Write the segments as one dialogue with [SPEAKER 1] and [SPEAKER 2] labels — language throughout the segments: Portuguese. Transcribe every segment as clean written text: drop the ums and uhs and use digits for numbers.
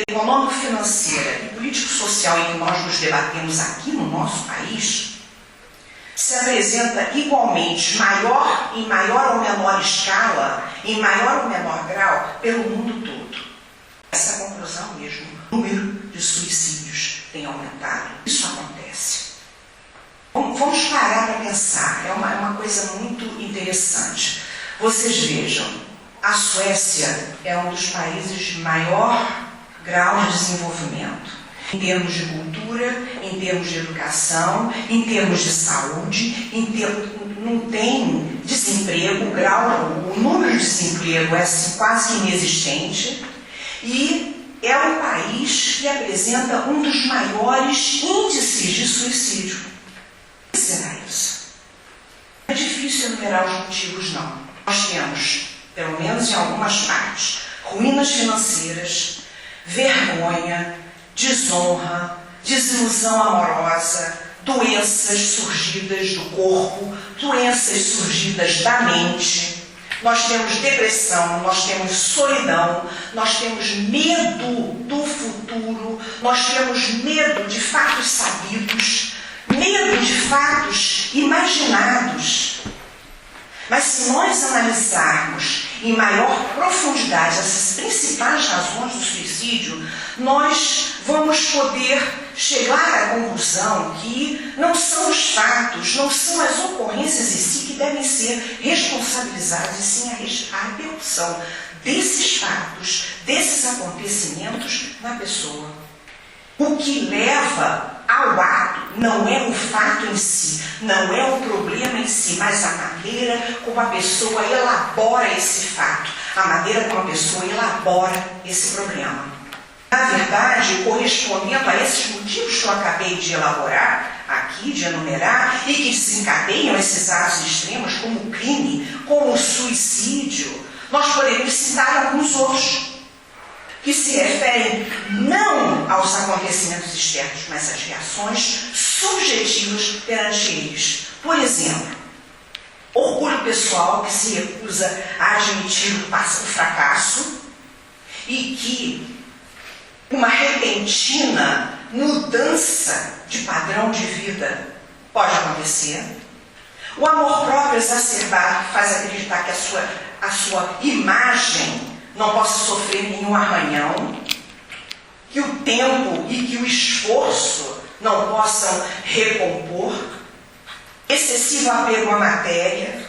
[SPEAKER 1] econômico-financeira e político-social em que nós nos debatemos aqui no nosso país se apresenta igualmente em maior ou menor escala, em maior ou menor grau, pelo mundo todo. Essa é a conclusão mesmo. O número de suicídios tem aumentado. Isso acontece. Vamos parar para pensar. É uma coisa muito interessante. Vocês vejam, a Suécia é um dos países de maior grau de desenvolvimento. Em termos de cultura, em termos de educação, em termos de saúde, não tem desemprego, o número de desemprego é assim, quase que inexistente, e é um país que apresenta um dos maiores índices de suicídio. O que será isso? É difícil enumerar os motivos, não. Nós temos, pelo menos em algumas partes, ruínas financeiras, vergonha, desonra, desilusão amorosa, doenças surgidas do corpo, doenças surgidas da mente. Nós temos depressão, nós temos solidão, nós temos medo do futuro, nós temos medo de fatos sabidos, medo de fatos imaginados. Mas se nós analisarmos em maior profundidade essas principais razões do suicídio, nós vamos poder chegar à conclusão que não são os fatos, não são as ocorrências em si que devem ser responsabilizadas, e sim a repercussão desses fatos, desses acontecimentos na pessoa. O que leva ao ato não é o fato em si, não é o problema em si, mas a maneira como a pessoa elabora esse fato, a maneira como a pessoa elabora esse problema. Na verdade, correspondendo a esses motivos que eu acabei de elaborar aqui, de enumerar, e que desencadeiam esses atos extremos, como o crime, como o suicídio, nós podemos citar alguns outros, que se referem não aos acontecimentos externos, mas às reações subjetivas perante eles. Por exemplo, orgulho pessoal que se recusa a admitir o fracasso e que uma repentina mudança de padrão de vida pode acontecer. O amor próprio exacerbado faz acreditar que a sua imagem não possa sofrer nenhum arranhão, que o tempo e que o esforço não possam recompor, excessivo apego à matéria,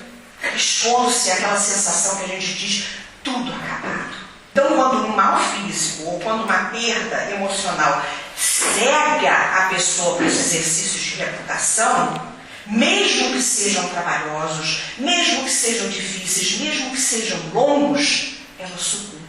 [SPEAKER 1] expondo-se àquela sensação que a gente diz tudo acabado. Então, quando um mal físico ou quando uma perda emocional cega a pessoa para os exercícios de reputação, mesmo que sejam trabalhosos, mesmo que sejam difíceis, mesmo que sejam longos, ela sucumbe.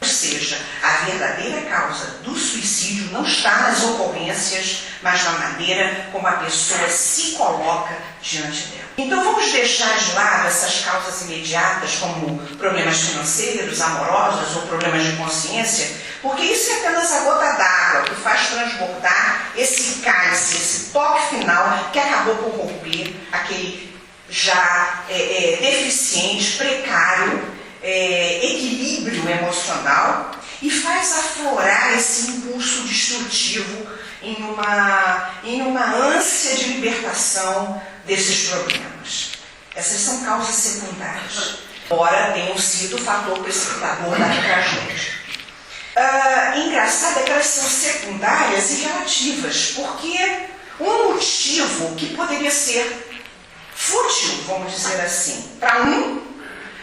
[SPEAKER 1] Ou seja, a verdadeira causa do suicídio não está nas ocorrências, mas na maneira como a pessoa se coloca diante dela. Então vamos deixar de lado essas causas imediatas, como problemas financeiros, amorosos ou problemas de consciência, porque isso é apenas a gota d'água que faz transbordar esse cálice, esse toque final que acabou por romper aquele já deficiente, precário, equilíbrio emocional, e faz aflorar esse impulso destrutivo em uma ânsia de libertação desses problemas. Essas são causas secundárias, embora tenham sido o fator precipitador da tragédia. Engraçado é que elas são secundárias e relativas, porque um motivo que poderia ser fútil, vamos dizer assim, para um,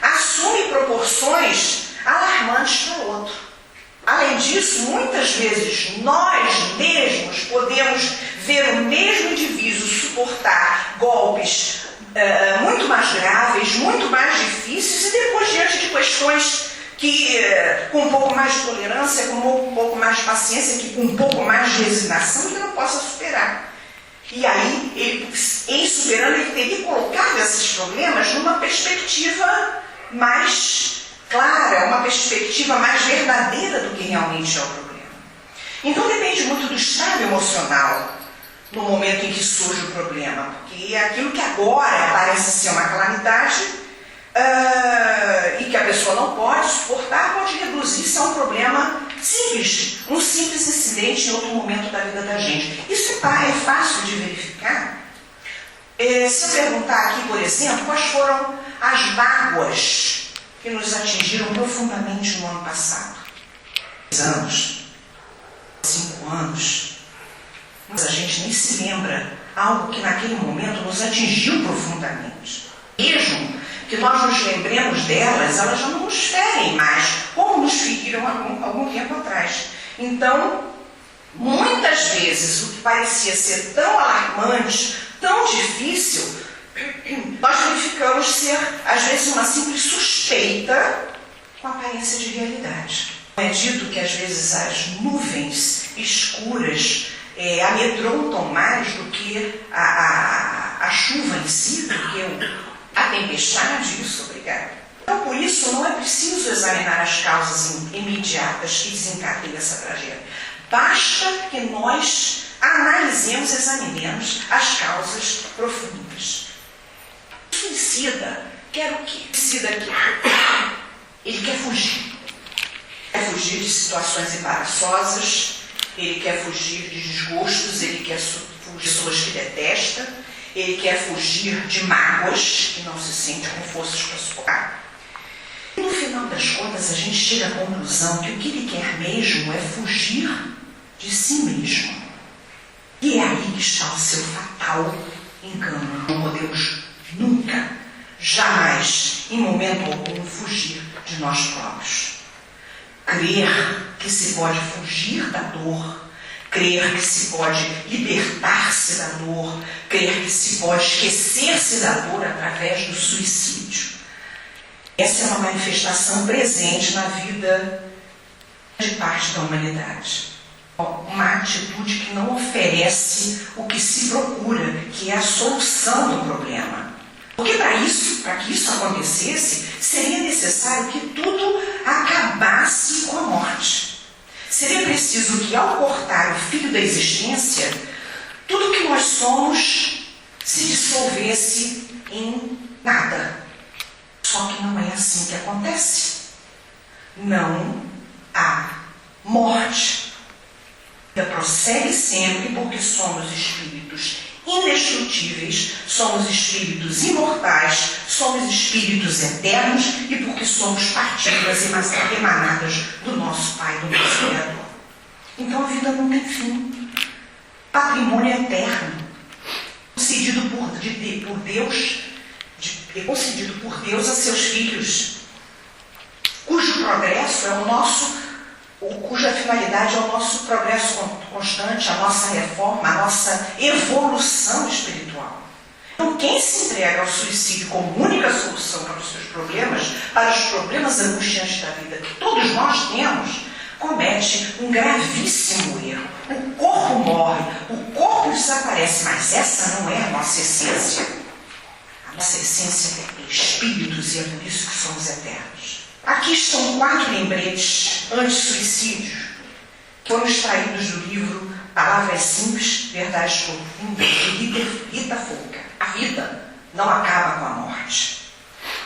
[SPEAKER 1] assume proporções alarmantes para o outro. Além disso, muitas vezes nós mesmos podemos ver o mesmo indivíduo suportar golpes muito mais graves, muito mais difíceis, e depois, diante de questões que, com um pouco mais de tolerância, com um pouco mais de paciência, que com um pouco mais de resignação, ele não possa superar. E aí, em superando, ele teria que colocar esses problemas numa perspectiva mais clara, uma perspectiva mais verdadeira do que realmente é o problema. Então depende muito do estado emocional no momento em que surge o problema, porque aquilo que agora parece ser uma calamidade e que a pessoa não pode suportar, pode reduzir-se a um problema simples, um simples incidente em outro momento da vida da gente. Isso é fácil de verificar. Se eu perguntar aqui, por exemplo, quais foram as mágoas que nos atingiram profundamente no ano passado? 10 anos, 5 anos, mas a gente nem se lembra algo que naquele momento nos atingiu profundamente. Mesmo que nós nos lembremos delas, elas já não nos ferem mais, como nos feriram algum tempo atrás. Então, muitas vezes, o que parecia ser tão alarmante, tão difícil, nós verificamos ser, às vezes, uma simples suspeita com aparência de realidade. É dito que, às vezes, as nuvens escuras amedrontam mais do que a chuva em si, do que a tempestade. Isso, obrigada. Então, por isso, não é preciso examinar as causas imediatas que desencadeiam essa tragédia. Basta que nós analisemos, examinemos as causas profundas. O suicida quer o quê? O suicida quer? Ele quer fugir. Quer fugir de situações embaraçosas, ele quer fugir de desgostos, ele quer fugir de pessoas que detesta, ele quer fugir de mágoas que não se sente com forças para suportar. E no final das contas, a gente chega à conclusão que o que ele quer mesmo é fugir de si mesmo. E é aí que está o seu fatal engano. Não podemos nunca, jamais, em momento algum, fugir de nós próprios. Crer que se pode fugir da dor, crer que se pode libertar-se da dor, crer que se pode esquecer-se da dor através do suicídio. Essa é uma manifestação presente na vida de parte da humanidade. Uma atitude que não oferece o que se procura, que é a solução do problema. Porque para que isso acontecesse, seria necessário que tudo acabasse com a morte. Seria preciso que, ao cortar o fio da existência, tudo que nós somos se dissolvesse em nada. Só que não é assim que acontece. Não há morte. A vida prossegue sempre porque somos espíritos indestrutíveis, somos espíritos imortais, somos espíritos eternos e porque somos partículas emanadas do nosso Pai, do nosso Criador. Então a vida não tem fim. Patrimônio eterno, concedido por Deus a seus filhos, cujo progresso é cuja finalidade é o nosso progresso constante, a nossa reforma, a nossa evolução espiritual. Então, quem se entrega ao suicídio como única solução para os seus problemas, para os problemas angustiantes da vida que todos nós temos, comete um gravíssimo erro. O corpo morre, o corpo desaparece, mas essa não é a nossa essência. A nossa essência é espíritos e é por isso que somos eternos. Aqui estão 4 lembretes anti-suicídio que foram extraídos do livro Palavras Simples, Verdades Profundas, de Rita Fulker. A vida não acaba com a morte.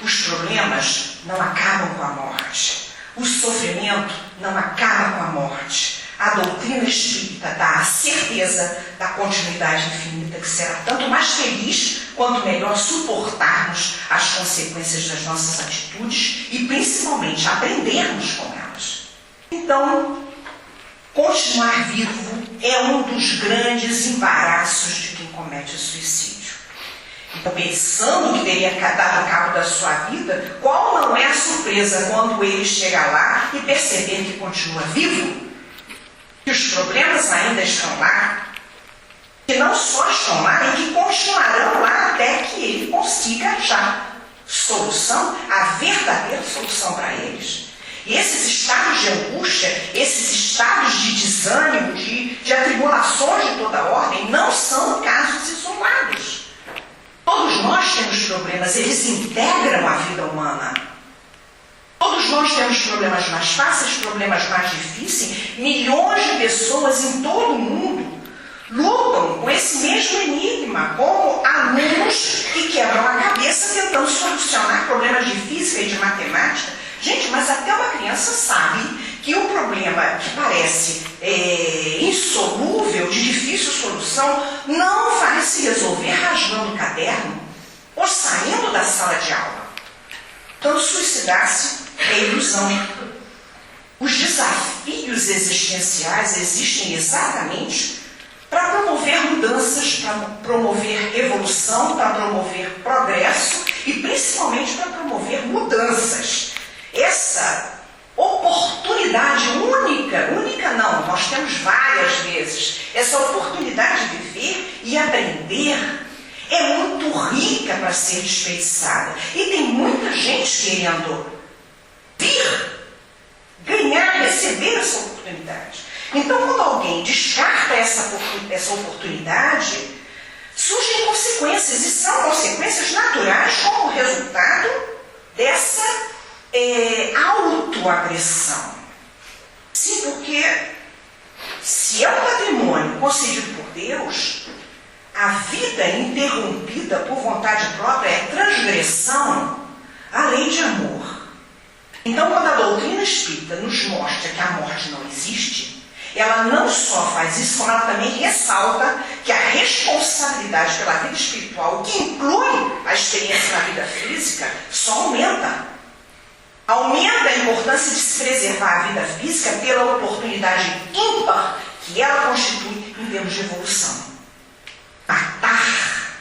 [SPEAKER 1] Os problemas não acabam com a morte. O sofrimento não acaba com a morte. A doutrina espírita dá a certeza da continuidade infinita, que será tanto mais feliz quanto melhor suportarmos as consequências das nossas atitudes e principalmente aprendermos com elas. Então, continuar vivo é um dos grandes embaraços de quem comete suicídio. Então, pensando que teria dado cabo da sua vida, qual não é a surpresa quando ele chega lá e perceber que continua vivo? Que os problemas ainda estão lá, que não só estão lá, e que continuarão lá até que ele consiga achar solução, a verdadeira solução para eles. E esses estados de angústia, esses estados de desânimo, de atribulações de toda ordem, não são casos isolados. Todos nós temos problemas, eles integram a vida humana. Todos nós temos problemas mais fáceis, problemas mais difíceis. Milhões de pessoas em todo o mundo lutam com esse mesmo enigma, como alunos que quebram a cabeça tentando solucionar problemas de física e de matemática. Gente, mas até uma criança sabe que o problema que parece insolúvel, de difícil solução, não vai se resolver rasgando o caderno ou saindo da sala de aula. Então, suicidar-se é ilusão. Os desafios existenciais existem exatamente para promover mudanças, para promover evolução, para promover progresso e principalmente para promover mudanças. Essa oportunidade única não, nós temos várias vezes, essa oportunidade de viver e aprender é muito rica para ser desperdiçada. E tem muita gente querendo ganhar, receber essa oportunidade. Então, quando alguém descarta essa oportunidade, surgem consequências, e são consequências naturais como resultado dessa autoagressão. Sim, porque se é um patrimônio concedido por Deus, a vida interrompida por vontade própria é transgressão à lei de amor. Então, quando a doutrina espírita nos mostra que a morte não existe, ela não só faz isso, como ela também ressalta que a responsabilidade pela vida espiritual, que inclui a experiência na vida física, só aumenta. Aumenta a importância de se preservar a vida física pela oportunidade ímpar que ela constitui em termos de evolução. Matar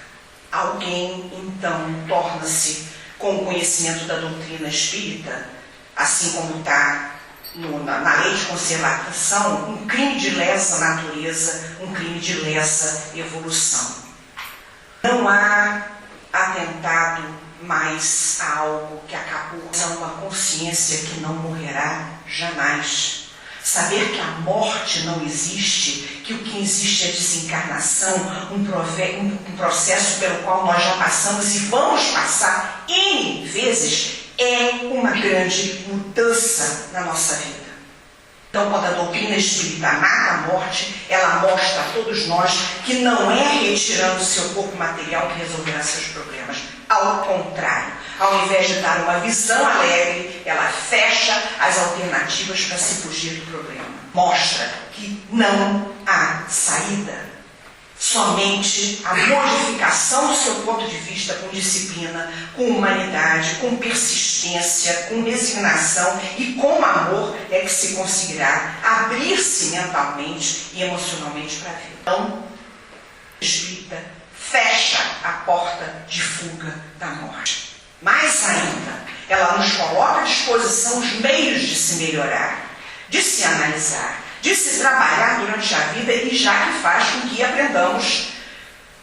[SPEAKER 1] alguém, então, torna-se, com o conhecimento da doutrina espírita, assim como está na lei de conservação, um crime de lesa natureza, um crime de lesa evolução. Não há atentado mais a algo que acabou, é uma consciência que não morrerá jamais. Saber que a morte não existe, que o que existe é desencarnação, um processo pelo qual nós já passamos e vamos passar N vezes, é uma grande mudança na nossa vida. Então, quando a doutrina espírita mata a morte, ela mostra a todos nós que não é retirando o seu corpo material que resolverá seus problemas. Ao contrário, ao invés de dar uma visão alegre, ela fecha as alternativas para se fugir do problema. Mostra que não há saída. Somente a modificação do seu ponto de vista com disciplina, com humanidade, com persistência, com resignação e com amor é que se conseguirá abrir-se mentalmente e emocionalmente para a vida. Então, a espírita fecha a porta de fuga da morte. Mais ainda, ela nos coloca à disposição os meios de se melhorar, de se analisar, de se trabalhar durante a vida e já que faz com que aprendamos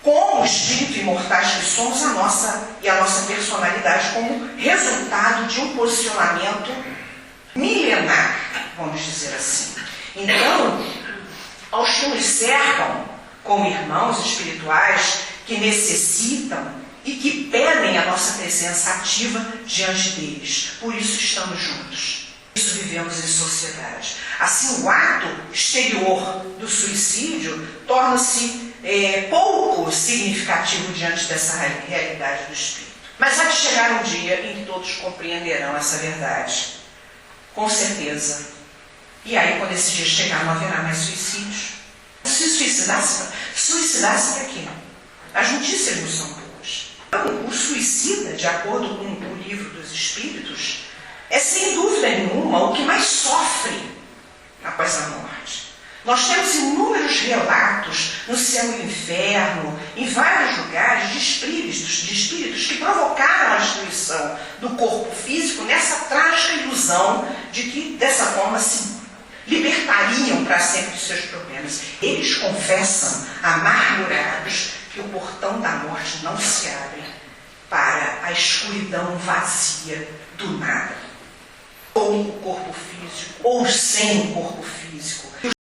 [SPEAKER 1] como espírito imortais que somos a nossa personalidade como resultado de um posicionamento milenar, vamos dizer assim. Então, aos que nos cercam como irmãos espirituais que necessitam e que pedem a nossa presença ativa diante deles, por isso estamos juntos. Isso vivemos em sociedade. Assim, o ato exterior do suicídio torna-se pouco significativo diante dessa realidade do espírito. Mas há de chegar um dia em que todos compreenderão essa verdade. Com certeza. E aí, quando esse dia chegar, não haverá mais suicídios. Se suicidar-se para quê? As notícias não são boas. Então, o suicida, de acordo com o livro dos Espíritos, é sem dúvida nenhuma o que mais sofre após a morte. Nós temos inúmeros relatos no céu e no inferno, em vários lugares, de espíritos que provocaram a destruição do corpo físico nessa trágica ilusão de que dessa forma se libertariam para sempre dos seus problemas. Eles confessam, amargurados, que o portão da morte não se abre para a escuridão vazia do nada. Ou o corpo físico, ou sem o corpo físico.